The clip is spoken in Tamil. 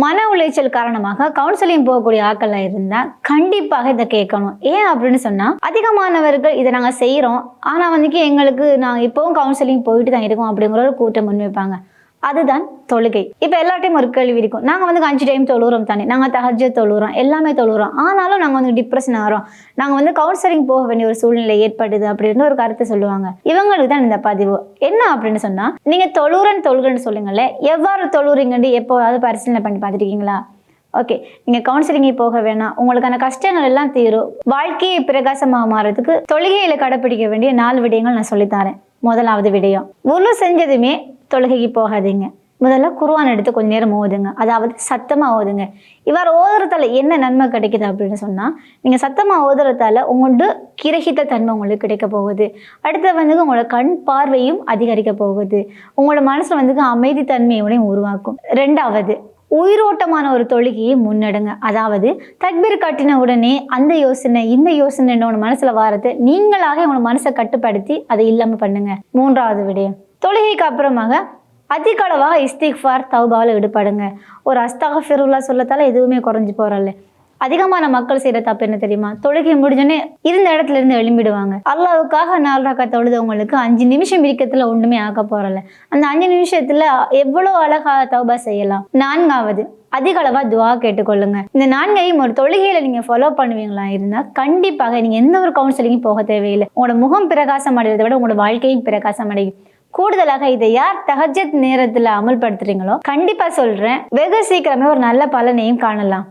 மன உளைச்சல் காரணமாக கவுன்சிலிங் போகக்கூடிய ஆட்கள் இருந்தா கண்டிப்பாக இதை கேட்கணும். ஏன் அப்படின்னு சொன்னா, அதிகமானவர்கள் இதை நாங்க செய்யறோம், ஆனா எங்களுக்கு நாங்க இப்பவும் கவுன்சிலிங் போயிட்டு தான் இருக்கோம் அப்படிங்கிற ஒரு கூட்டம் முன்வைப்பாங்க. அதுதான் தொழுகை. இப்ப எல்லா டைம் ஒரு கேள்வி இருக்கும், நாங்க 5 டைம் தொழுறோம் தானே, நாங்க தஹஜ்ஜுத் தொழுறோம், எல்லாமே தொழுறோம், ஆனாலும் நாங்க டிப்ரெஷன் ஆகிறோம், நாங்க கவுன்சிலிங் போக வேண்டிய ஒரு சூழ்நிலை ஏற்படுது அப்படின்னு ஒரு கருத்தை சொல்லுவாங்க. இவங்களுக்கு தான் இந்த பதிவு. என்ன அப்படின்னு சொன்னா, நீங்க தொழுகிறேன்னு சொல்லுங்களே, எவ்வாறு தொழுறீங்கன்னு எப்போவாவது பரிசீலனை பண்ணி பார்த்துருக்கீங்களா? ஓகே, நீங்க கவுன்சிலிங்கே போக வேணாம், உங்களுக்கான கஷ்டங்கள் எல்லாம் தீரும், வாழ்க்கையை பிரகாசமாக மாறதுக்கு தொழுகையில கடைப்பிடிக்க வேண்டிய 4 விடயங்கள் நான் சொல்லித்தரேன். முதலாவது விடயம், உரு செஞ்சதுமே தொழுகைக்கு போகாதீங்க. முதல்ல குர்ஆன் எடுத்து கொஞ்ச நேரம் ஓதுங்க, அதாவது சத்தமா ஓதுங்க. இவ்வாறு ஓதுறதால என்ன நன்மை கிடைக்குது அப்படின்னு சொன்னா, நீங்க சத்தமா ஓதுறதால உங்களோட கிரகித்த தன்மை உங்களுக்கு கிடைக்க போகுது. அடுத்து உங்களோட கண் பார்வையும் அதிகரிக்க போகுது. உங்களோட மனசுல அமைதி தன்மையோடையும் உருவாக்கும். 2வது, உயிரோட்டமான ஒரு தொழுகையை முன்னெடுங்க. அதாவது தக்பீர் கட்டின உடனே அந்த யோசனை இந்த யோசனை உங்க மனசுல வாரது நீங்களாக உங்களோட மனசை கட்டுப்படுத்தி அதை இல்லாம பண்ணுங்க. 3வது விடயம், தொழுகைக்கு அப்புறமாக அதிக அளவாக இஸ்திக்ஃபார் தௌபாவில் ஈடுபடுங்க. ஒரு அஸ்தக்ஃபிருல்லாஹ் சொல்லத்தால எதுவுமே குறைஞ்சு போறல்ல. அதிகமான மக்கள் செய்யற தப்பு என்ன தெரியுமா, தொழுகை முடிஞ்சோடனே இருந்த இடத்துல இருந்து எழும்பிடுவாங்க. அல்லாவுக்காக 4 ரக்காத் தொழுதவங்களுக்கு 5 நிமிஷம் இருக்கத்துல ஒண்ணுமே ஆக்க போறல. அந்த 5 நிமிஷத்துல எவ்வளவு அழகா தௌபா செய்யலாம். 4வது, அதிக அளவா துவா கேட்டுக்கொள்ளுங்க. இந்த 4ஐயும் ஒரு தொழுகையில நீங்க ஃபாலோ பண்ணுவீங்களா இருந்தா கண்டிப்பாக நீங்க எந்த ஒரு கவுன்சிலிங்கும் போக தேவையில்லை. உங்களோட முகம் பிரகாசம் அடைவதை விட உங்களோட வாழ்க்கையும் பிரகாசம் அடையும். கூடுதலாக இதை யார் தஹஜ்ஜுத் நேரத்துல அமல்படுத்துறீங்களோ கண்டிப்பா சொல்றேன், வெகு சீக்கிரமே ஒரு நல்ல பலனையும் காணலாம்.